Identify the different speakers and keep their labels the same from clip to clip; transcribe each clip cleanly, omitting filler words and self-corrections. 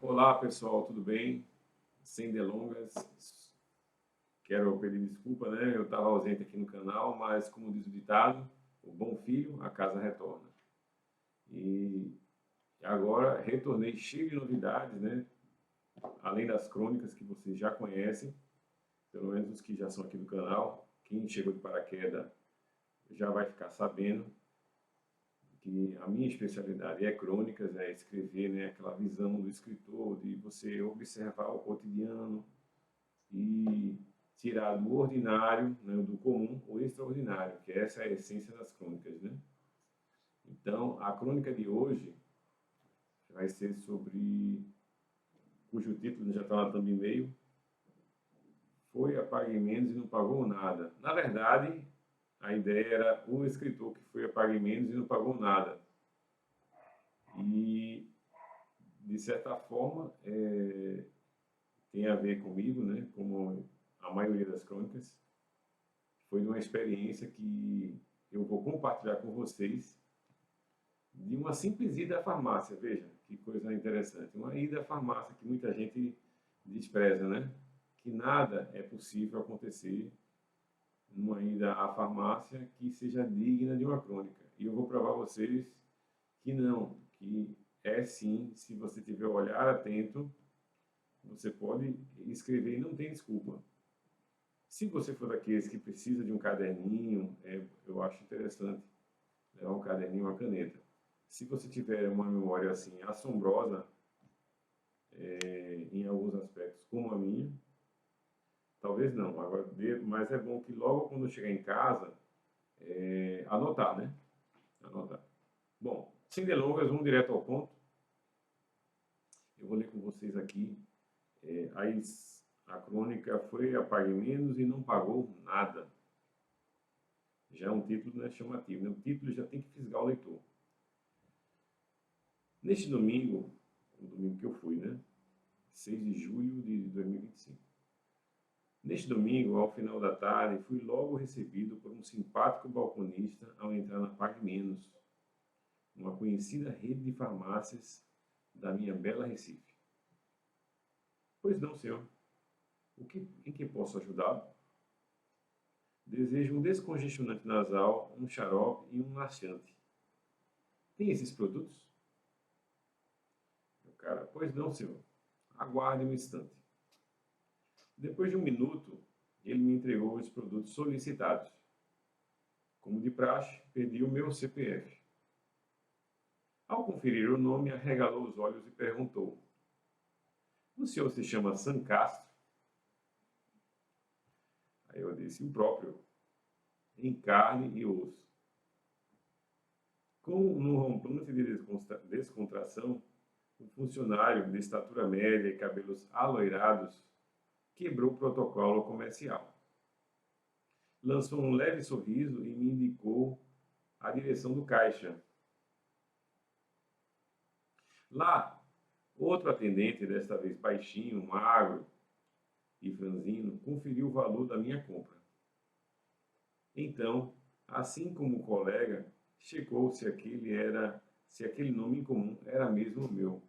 Speaker 1: Olá pessoal, tudo bem? Sem delongas, quero pedir desculpa, né? Eu estava ausente aqui no canal, mas como diz o ditado, o bom filho a casa retorna. E agora retornei cheio de novidades, né? Além das crônicas que vocês já conhecem, pelo menos os que já são aqui do canal, quem chegou de paraquedas já vai ficar sabendo que a minha especialidade é crônicas, é escrever, né? Aquela visão do escritor, de você observar o cotidiano, e tirar do ordinário, né, do comum, o extraordinário, que essa é a essência das crônicas, né? Então, a crônica de hoje vai ser sobre, cujo título já está lá também e-mail, foi a Pague Menos e não pagou nada. Na verdade, a ideia era o escritor que foi a Pague Menos e não pagou nada. E, de certa forma, tem a ver comigo, né, como a maioria das crônicas. Foi uma experiência que eu vou compartilhar com vocês de uma simples ida à farmácia. Veja, que coisa interessante. Uma ida à farmácia que muita gente despreza, né? Que nada é possível acontecer numa ida à farmácia que seja digna de uma crônica. E eu vou provar a vocês que não, que é sim, se você tiver o olhar atento, você pode escrever e não tem desculpa. Se você for daqueles que precisa de um caderninho, eu acho interessante levar um caderninho e uma caneta. Se você tiver uma memória assim assombrosa, em alguns aspectos, como a minha, talvez não. Agora, mas é bom que logo quando chegar em casa, anotar, né? Anotar. Bom, sem delongas, vamos direto ao ponto. Eu vou ler com vocês aqui. A crônica foi a Pague Menos e não pagou nada. Já é um título, né, chamativo, né? O título já tem que fisgar o leitor. Neste domingo, o domingo que eu fui, né? 6 de julho de 2025. Neste domingo, ao final da tarde, fui logo recebido por um simpático balconista ao entrar na Pague Menos, uma conhecida rede de farmácias da minha bela Recife. Pois não, senhor. Em que posso ajudá-lo? Desejo um descongestionante nasal, um xarope e um laxante. Tem esses produtos? O cara, pois não, senhor. Aguarde um instante. Depois de um minuto, ele me entregou os produtos solicitados. Como de praxe, pedi o meu CPF. Ao conferir o nome, arregalou os olhos e perguntou: o senhor se chama Sancastro? Aí eu disse: o próprio, em carne e osso. Com um rompante de descontração, o funcionário de estatura média e cabelos aloirados quebrou o protocolo comercial. Lançou um leve sorriso e me indicou a direção do caixa. Lá, outro atendente, desta vez baixinho, magro e franzino, conferiu o valor da minha compra. Então, assim como o colega, checou se aquele nome em comum era mesmo o meu.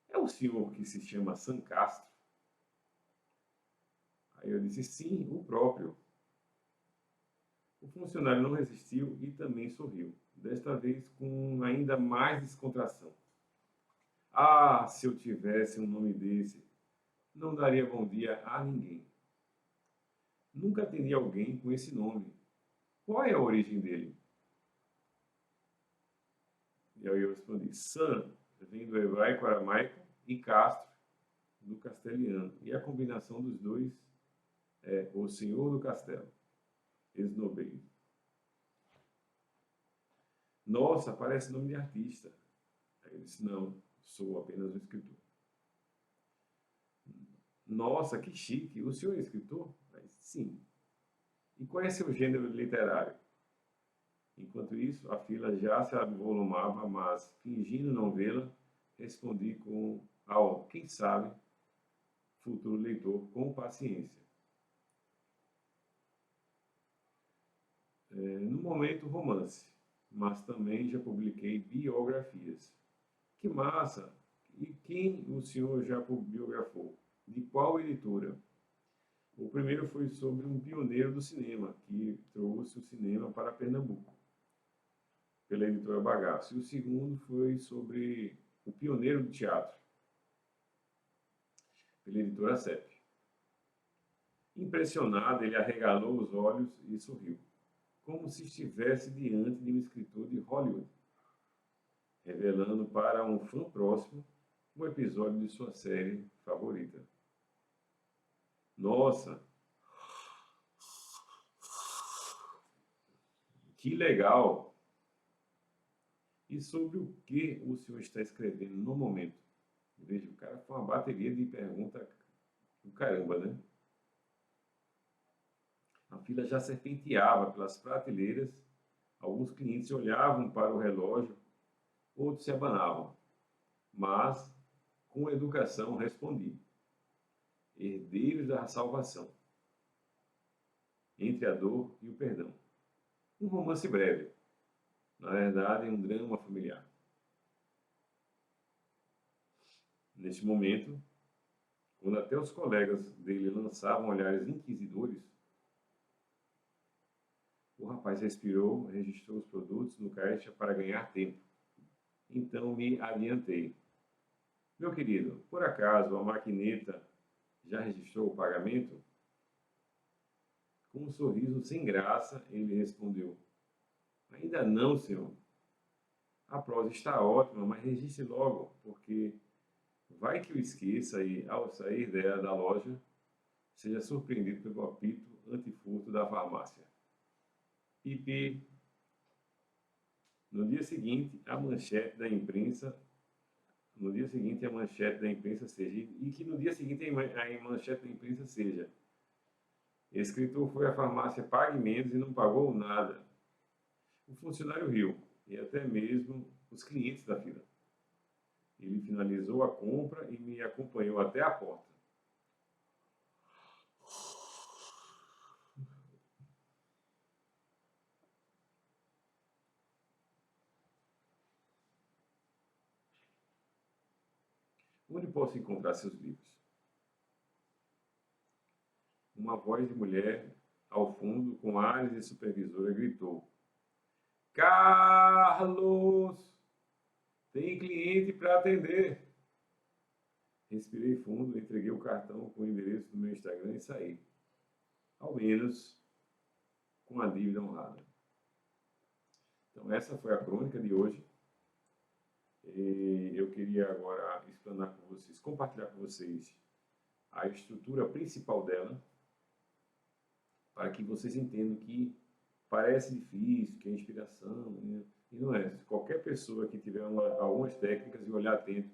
Speaker 1: É o senhor que se chama Sancastro? Aí eu disse: sim, o próprio. O funcionário não resistiu e também sorriu, desta vez com ainda mais descontração. Ah, se eu tivesse um nome desse, não daria bom dia a ninguém. Nunca atendi alguém com esse nome. Qual é a origem dele? E aí eu respondi: San vem do hebraico aramaico e Castro do castelhano. E a combinação dos dois é o senhor do castelo. Esnobei. Nossa, parece nome de artista. Aí eu disse: não, sou apenas um escritor. Nossa, que chique. O senhor é escritor? Mas, sim. E qual é seu gênero literário? Enquanto isso, a fila já se avolumava, mas, fingindo não vê-la, respondi com ao, quem sabe, futuro leitor, com paciência. No momento, romance, mas também já publiquei biografias. Que massa! E quem o senhor já biografou? De qual editora? O primeiro foi sobre um pioneiro do cinema, que trouxe o cinema para Pernambuco, pela editora Bagaço. E o segundo foi sobre o pioneiro do teatro, pela editora CEP. Impressionado, ele arregalou os olhos e sorriu, como se estivesse diante de um escritor de Hollywood, revelando para um fã próximo um episódio de sua série favorita. Nossa, que legal! E sobre o que o senhor está escrevendo no momento? Veja, o cara foi uma bateria de perguntas do caramba, né? A fila já serpenteava pelas prateleiras, alguns clientes olhavam para o relógio, outros se abanavam. Mas, com educação, respondi: herdeiros da salvação, entre a dor e o perdão. Um romance breve, na verdade, um drama familiar. Neste momento, quando até os colegas dele lançavam olhares inquisidores, o rapaz respirou, registrou os produtos no caixa para ganhar tempo. Então me adiantei. Meu querido, por acaso a maquineta já registrou o pagamento? Com um sorriso sem graça, ele respondeu: ainda não, senhor. A prosa está ótima, mas registre logo, porque vai que eu esqueça e, ao sair da loja, seja surpreendido pelo apito antifurto da farmácia. Pipi. No dia seguinte, a manchete da imprensa seja, e que no dia seguinte a manchete da imprensa seja: escritor foi à farmácia pague menos e não pagou nada. O funcionário riu, e até mesmo os clientes da fila. Ele finalizou a compra e me acompanhou até a porta. Onde posso encontrar seus livros? Uma voz de mulher, ao fundo, com ares de supervisora, gritou: Carlos! Tem cliente para atender. Respirei fundo, entreguei o cartão com o endereço do meu Instagram e saí. Ao menos com a dívida honrada. Então, essa foi a crônica de hoje. E eu queria agora explanar com vocês, compartilhar com vocês a estrutura principal dela, para que vocês entendam que parece difícil, que é inspiração, né? E não é. Qualquer pessoa que tiver algumas técnicas e olhar atento,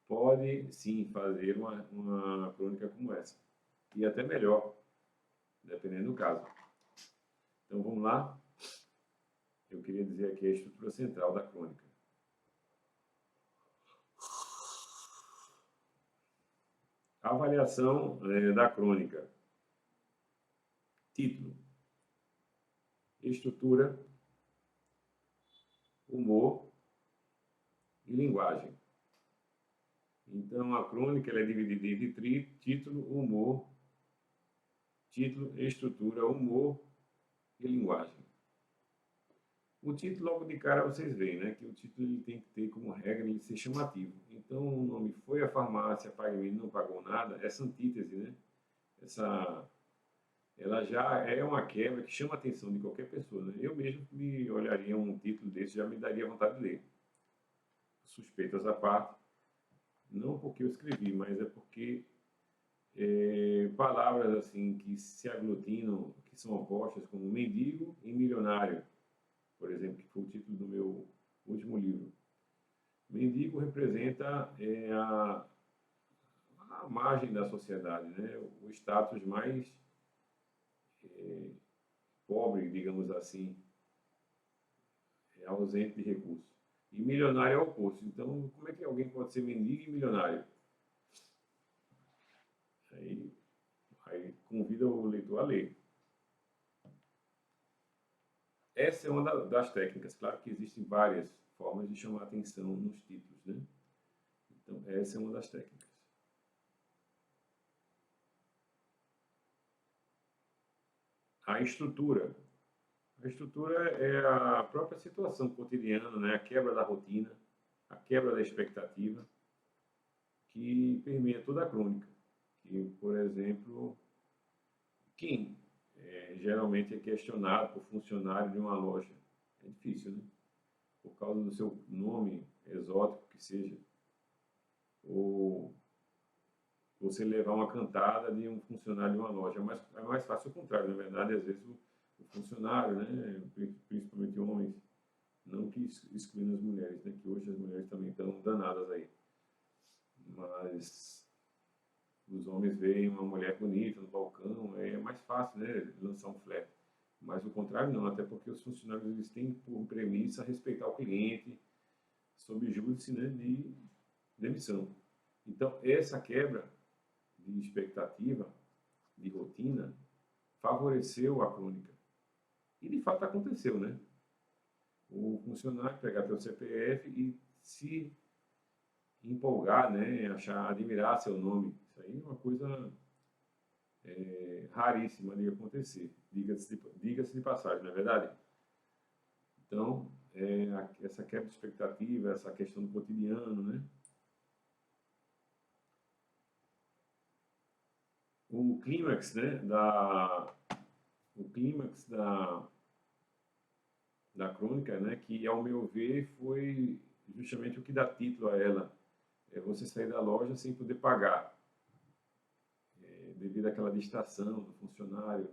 Speaker 1: pode sim fazer uma crônica como essa. E até melhor, dependendo do caso. Então vamos lá. Eu queria dizer aqui a estrutura central da crônica. Avaliação da crônica. Título: estrutura, humor e linguagem. Então, a crônica ela é dividida entre título, humor, título, estrutura, humor e linguagem. O título, logo de cara, vocês veem, né? Que o título ele tem que ter como regra ele ser chamativo. Então, o nome Foi à Farmácia, pague não pagou nada, essa antítese, né? Ela já é uma quebra que chama a atenção de qualquer pessoa, né? Eu mesmo me olharia um título desse, já me daria vontade de ler. Suspeitas à parte, não porque eu escrevi, mas é porque palavras assim que se aglutinam, que são opostas, como mendigo e milionário, por exemplo, que foi o título do meu último livro. Mendigo representa a margem da sociedade, né? O status mais pobre, digamos assim, ausente de recursos. E milionário é o oposto. Então, como é que alguém pode ser mendigo e milionário? Aí convida o leitor a ler. Essa é uma das técnicas. Claro que existem várias formas de chamar atenção nos títulos, né? Então, essa é uma das técnicas. A estrutura. A estrutura é a própria situação cotidiana, né? A quebra da rotina, a quebra da expectativa, que permeia toda a crônica. Que, por exemplo, quem geralmente é questionado por funcionário de uma loja? É difícil, né? Por causa do seu nome exótico que seja, ou você levar uma cantada de um funcionário de uma loja. É mais fácil o contrário, na verdade, às vezes o funcionário, né, principalmente homens, não que excluindo as mulheres, né, que hoje as mulheres também estão danadas aí, mas os homens veem uma mulher bonita no balcão, é mais fácil, né, lançar um flerte. Mas o contrário não, até porque os funcionários eles têm por premissa respeitar o cliente, sob júdice, né, de demissão. Então, essa quebra de expectativa, de rotina, favoreceu a crônica. E de fato aconteceu, né? O funcionário pegar teu CPF e se empolgar, né? Achar, admirar seu nome. Isso aí é uma coisa raríssima de acontecer. Diga-se de passagem, não é verdade? Então, essa quebra de expectativa, essa questão do cotidiano, né? O clímax, né, da crônica, né, que ao meu ver foi justamente o que dá título a ela. É você sair da loja sem poder pagar, devido àquela distração do funcionário,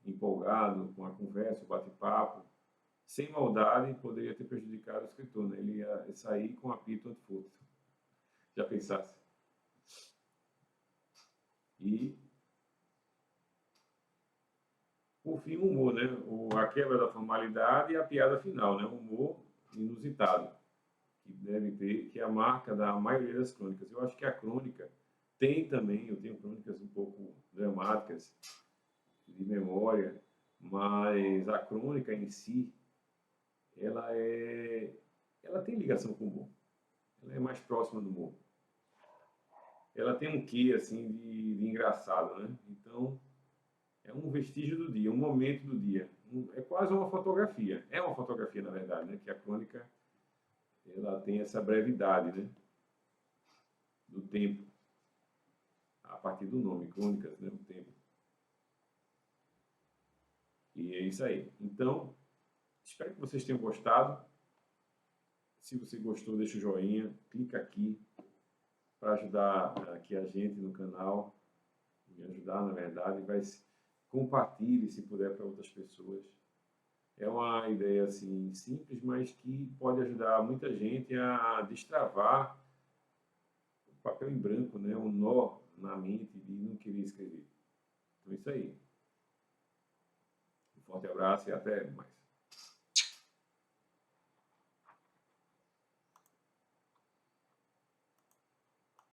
Speaker 1: empolgado com a conversa, o bate-papo, sem maldade, poderia ter prejudicado o escritor, né? Ele ia sair com apito antifútil. Já pensasse? E por fim, o humor, né? A quebra da formalidade e a piada final, né? O humor inusitado, que deve ter, que é a marca da maioria das crônicas. Eu acho que a crônica tem também, eu tenho crônicas um pouco dramáticas, de memória, mas a crônica em si, ela tem ligação com o humor. Ela é mais próxima do humor. Ela tem um quê, assim, de engraçado, né? Então, é um vestígio do dia, um momento do dia. É quase uma fotografia. É uma fotografia, na verdade, né? Que a crônica ela tem essa brevidade, né? Do tempo. A partir do nome, crônicas, né? O tempo. E é isso aí. Então, espero que vocês tenham gostado. Se você gostou, deixa o joinha, clica aqui para ajudar aqui a gente no canal, me ajudar, na verdade, compartilhe se puder para outras pessoas. É uma ideia assim simples, mas que pode ajudar muita gente a destravar o papel em branco, né? Um nó na mente de não querer escrever. Então é isso aí. Um forte abraço e até mais.